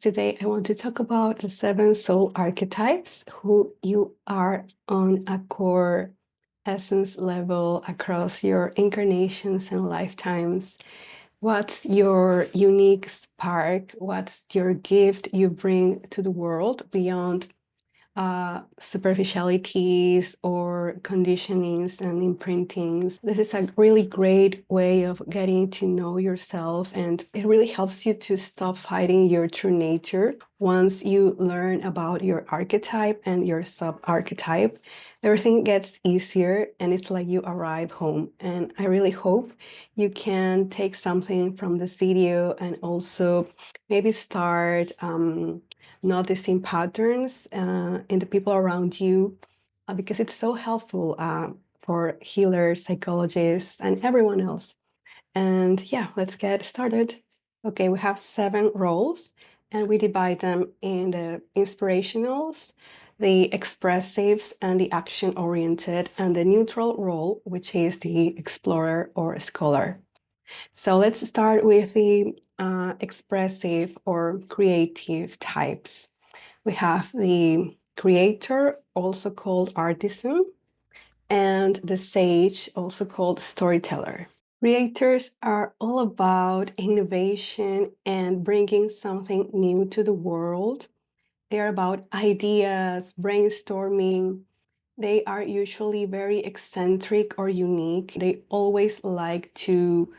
Today, I want to talk about the 7 soul archetypes, who you are on a core essence level across your incarnations and lifetimes. What's your unique spark? What's your gift you bring to the world beyond superficialities or conditionings and imprintings? This is a really great way of getting to know yourself, and it really helps you to stop fighting your true nature. Once you learn about your archetype and your sub-archetype, everything gets easier and it's like you arrive home. And I really hope you can take something from this video and also maybe start noticing patterns in the people around you, because it's so helpful for healers, psychologists, and everyone else. And yeah, let's get started. Okay, we have 7 roles, and we divide them in the inspirationals, the expressives, and the action-oriented, and the neutral role, which is the explorer or scholar. So let's start with the expressive or creative types. We have the creator, also called artisan, and the sage, also called storyteller. Creators are all about innovation and bringing something new to the world. They are about ideas, brainstorming. They are usually very eccentric or unique. They always like to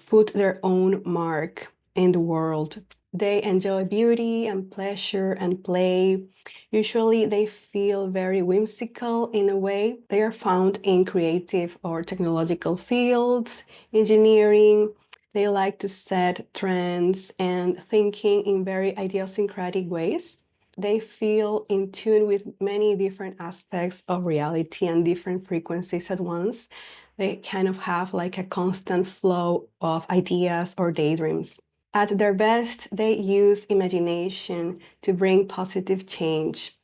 put their own mark in the world. They enjoy beauty and pleasure and play. Usually, they feel very whimsical in a way. They are found in creative or technological fields, engineering. They like to set trends and thinking in very idiosyncratic ways. They feel in tune with many different aspects of reality and different frequencies at once. They kind of have like a constant flow of ideas or daydreams. At their best, they use imagination to bring positive change.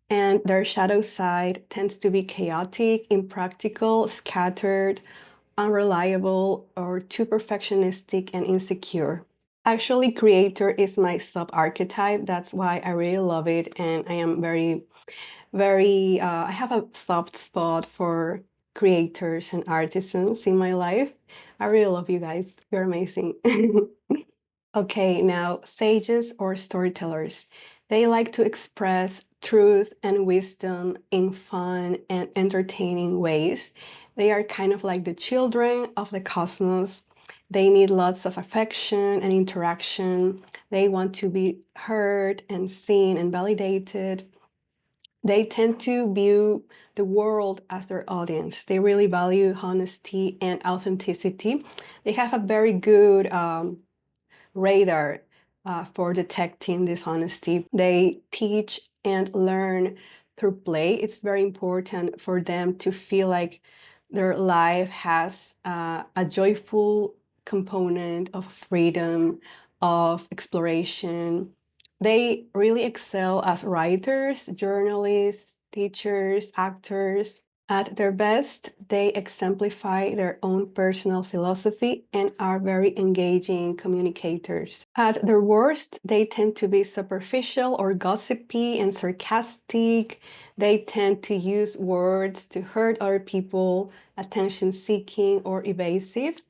And their shadow side tends to be chaotic, impractical, scattered, unreliable, or too perfectionistic and insecure. Actually, creator is my sub-archetype. That's why I really love it. And I am I have a soft spot for creators and artisans in my life. I really love you guys. You're amazing. Okay, now sages or storytellers. They like to express truth and wisdom in fun and entertaining ways. They are kind of like the children of the cosmos. They need lots of affection and interaction. They want to be heard and seen and validated. They tend to view the world as their audience. They really value honesty and authenticity. They have a very good radar for detecting dishonesty. They teach and learn through play. It's very important for them to feel like their life has a joyful component of freedom, of exploration. They really excel as writers, journalists, teachers, actors. At their best, they exemplify their own personal philosophy and are very engaging communicators. At their worst, they tend to be superficial or gossipy and sarcastic. They tend to use words to hurt other people, attention seeking or evasive.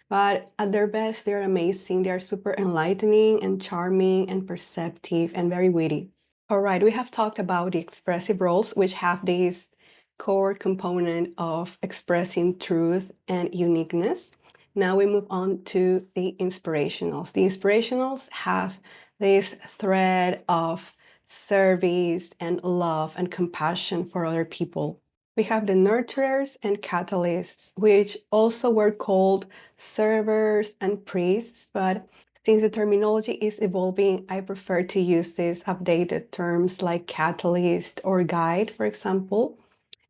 But at their best, they're amazing. They're super enlightening and charming and perceptive and very witty. All right, we have talked about the expressive roles, which have this core component of expressing truth and uniqueness. Now we move on to the inspirationals. The inspirationals have this thread of service and love and compassion for other people. We have the nurturers and catalysts, which also were called servers and priests, but since the terminology is evolving, I prefer to use these updated terms like catalyst or guide, for example,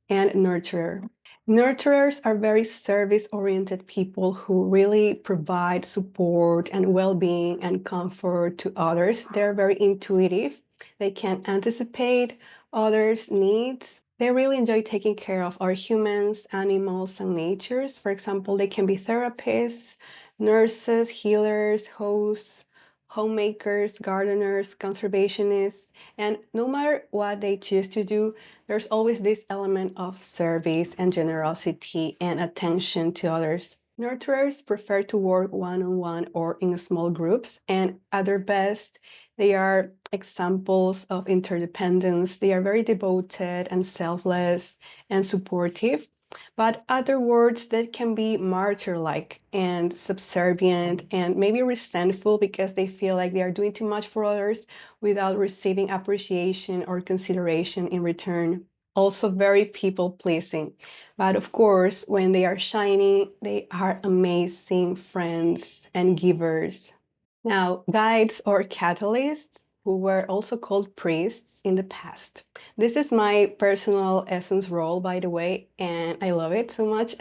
and nurturer. Nurturers are very service-oriented people who really provide support and well-being and comfort to others. They're very intuitive. They can anticipate others' needs. They really enjoy taking care of our humans, animals, and natures. For example, they can be therapists, nurses, healers, hosts, homemakers, gardeners, conservationists, and no matter what they choose to do, there's always this element of service and generosity and attention to others. Nurturers prefer to work one-on-one or in small groups, and at their best, they are examples of interdependence. They are very devoted and selfless and supportive, but other words that can be martyr-like and subservient and maybe resentful because they feel like they are doing too much for others without receiving appreciation or consideration in return. Also very people-pleasing. But of course, when they are shining, they are amazing friends and givers. Now, guides or catalysts, who were also called priests in the past. This is my personal essence role, by the way, and I love it so much.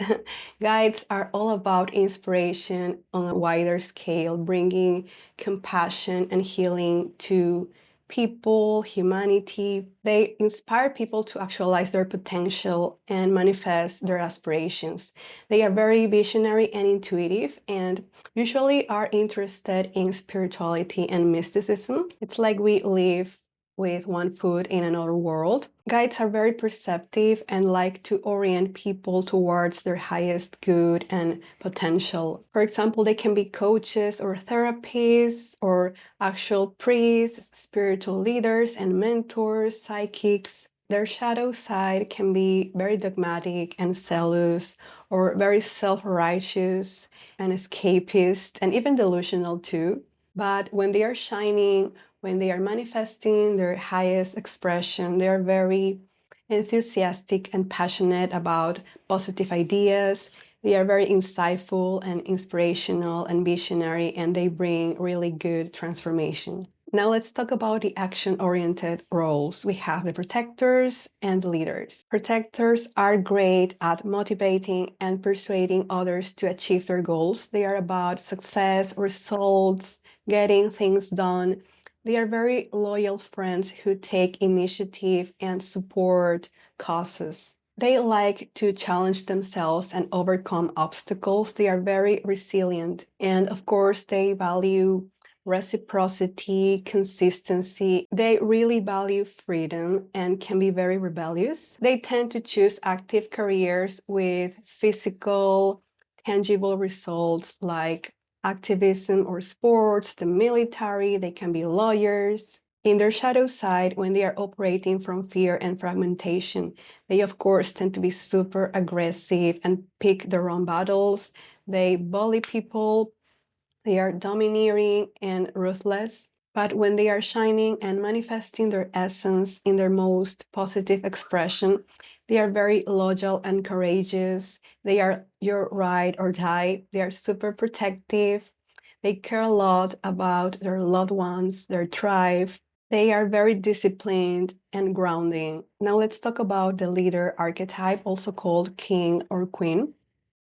Guides are all about inspiration on a wider scale, bringing compassion and healing to people, humanity. They inspire people to actualize their potential and manifest their aspirations. They are very visionary and intuitive, and usually are interested in spirituality and mysticism. It's like we live with one foot in another world. Guides are very perceptive and like to orient people towards their highest good and potential. For example, they can be coaches or therapists or actual priests, spiritual leaders and mentors, psychics. Their shadow side can be very dogmatic and zealous or very self-righteous and escapist and even delusional too. But when they are shining, when they are manifesting their highest expression, they are very enthusiastic and passionate about positive ideas. They are very insightful and inspirational and visionary, and they bring really good transformation. Now let's talk about the action-oriented roles. We have the protectors and the leaders. Protectors are great at motivating and persuading others to achieve their goals. They are about success, results, getting things done. They are very loyal friends who take initiative and support causes. They like to challenge themselves and overcome obstacles. They are very resilient. And of course, they value reciprocity, consistency. They really value freedom and can be very rebellious. They tend to choose active careers with physical, tangible results like activism or sports, the military. They can be lawyers. In their shadow side, when they are operating from fear and fragmentation, they of course tend to be super aggressive and pick their own battles. They bully people, they are domineering and ruthless. But when they are shining and manifesting their essence in their most positive expression, they are very loyal and courageous. They are your ride or die. They are super protective. They care a lot about their loved ones, their tribe. They are very disciplined and grounding. Now let's talk about the leader archetype, also called king or queen.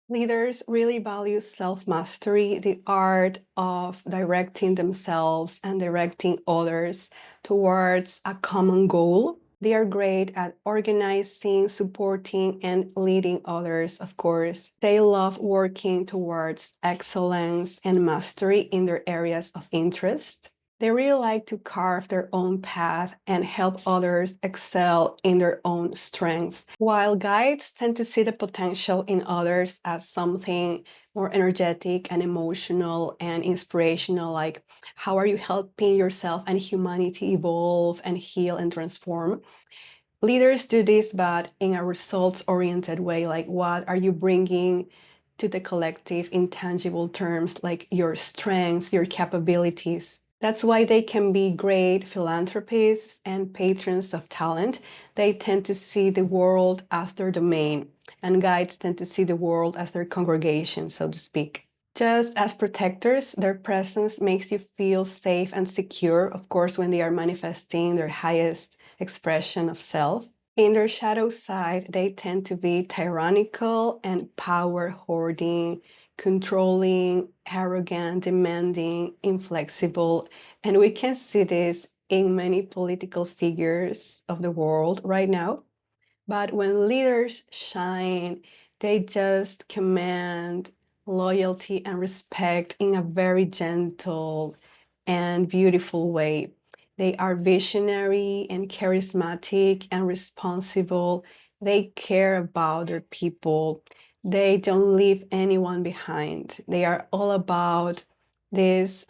Leaders really value self-mastery, the art of directing themselves and directing others towards a common goal. They are great at organizing, supporting, and leading others, of course. They love working towards excellence and mastery in their areas of interest. They really like to carve their own path and help others excel in their own strengths, while guides tend to see the potential in others as something more energetic and emotional and inspirational, like how are you helping yourself and humanity evolve and heal and transform. Leaders do this, but in a results-oriented way, like what are you bringing to the collective in tangible terms, like your strengths, your capabilities. That's why they can be great philanthropists and patrons of talent. They tend to see the world as their domain, and guides tend to see the world as their congregation, so to speak. Just as protectors, their presence makes you feel safe and secure, of course, when they are manifesting their highest expression of self. In their shadow side, they tend to be tyrannical and power hoarding, controlling, arrogant, demanding, inflexible. And we can see this in many political figures of the world right now. But when leaders shine, they just command loyalty and respect in a very gentle, and beautiful way. They are visionary and charismatic and responsible. They care about their people. They don't leave anyone behind. They are all about this,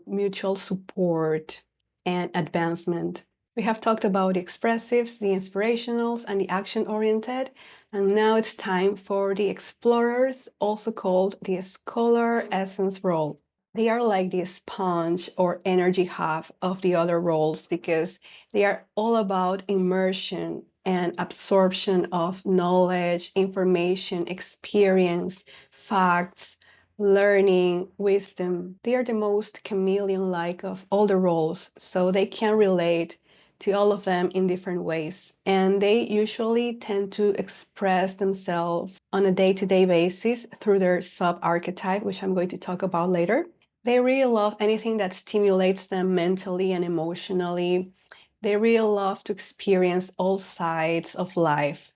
mutual support and advancement. We have talked about the expressives, the inspirationals, and the action-oriented. And now it's time for the explorers, also called the scholar essence role. They are like the sponge or energy hub of the other roles because they are all about immersion and absorption of knowledge, information, experience, facts, learning, wisdom. They are the most chameleon-like of all the roles, so they can relate to all of them in different ways. And they usually tend to express themselves on a day-to-day basis through their sub-archetype, which I'm going to talk about later. They really love anything that stimulates them mentally and emotionally. They really love to experience all sides of life,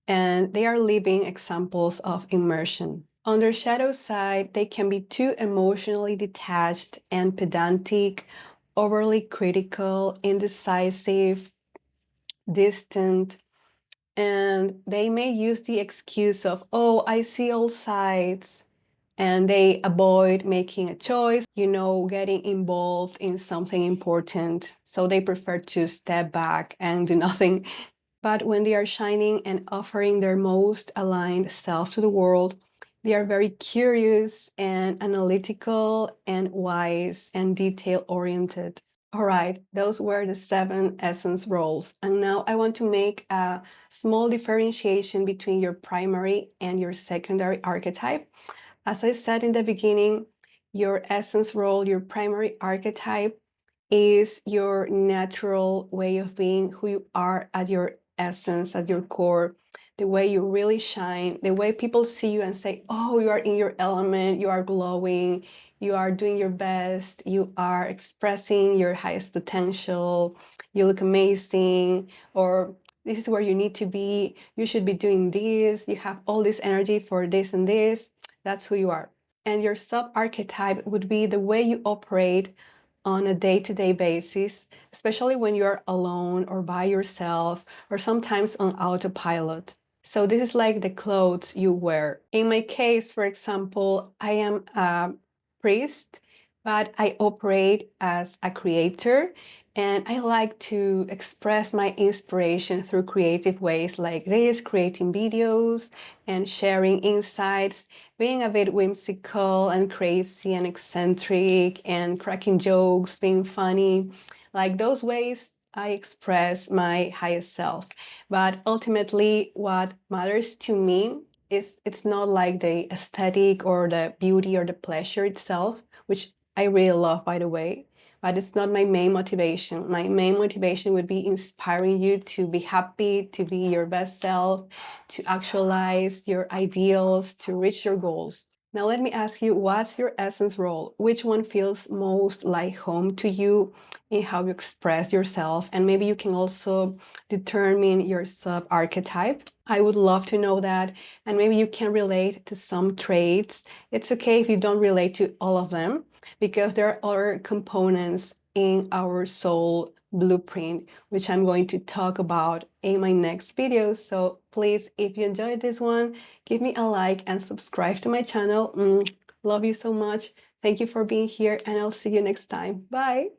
and they are living examples of immersion. On their shadow side, they can be too emotionally detached and pedantic, overly critical, indecisive, distant, and they may use the excuse of, oh, I see all sides, and they avoid making a choice, getting involved in something important. So they prefer to step back and do nothing. But when they are shining and offering their most aligned self to the world, they are very curious and analytical and wise and detail oriented. All right, those were the 7 essence roles. And now I want to make a small differentiation between your primary and your secondary archetype. As I said in the beginning, your essence role, your primary archetype, is your natural way of being, who you are at your essence, at your core, the way you really shine, the way people see you and say, oh, you are in your element, you are glowing, you are doing your best, you are expressing your highest potential, you look amazing, or this is where you need to be, you should be doing this, you have all this energy for this and this. That's who you are. And your sub-archetype would be the way you operate on a day-to-day basis, especially when you're alone or by yourself, or sometimes on autopilot. So this is like the clothes you wear. In my case, for example, I am a priest, but I operate as a creator, and I like to express my inspiration through creative ways like this, creating videos and sharing insights, being a bit whimsical and crazy and eccentric and cracking jokes, being funny. Like those ways I express my highest self. But ultimately, what matters to me is it's not like the aesthetic or the beauty or the pleasure itself, which I really love, by the way, but it's not my main motivation. My main motivation would be inspiring you to be happy, to be your best self, to actualize your ideals, to reach your goals. Now, let me ask you, what's your essence role? Which one feels most like home to you in how you express yourself? And maybe you can also determine your sub-archetype. I would love to know that. And maybe you can relate to some traits. It's okay if you don't relate to all of them, because there are other components in our soul blueprint, which I'm going to talk about in my next video. So please, if you enjoyed this one, give me a like and subscribe to my channel. Love you so much. Thank you for being here, and I'll see you next time. Bye.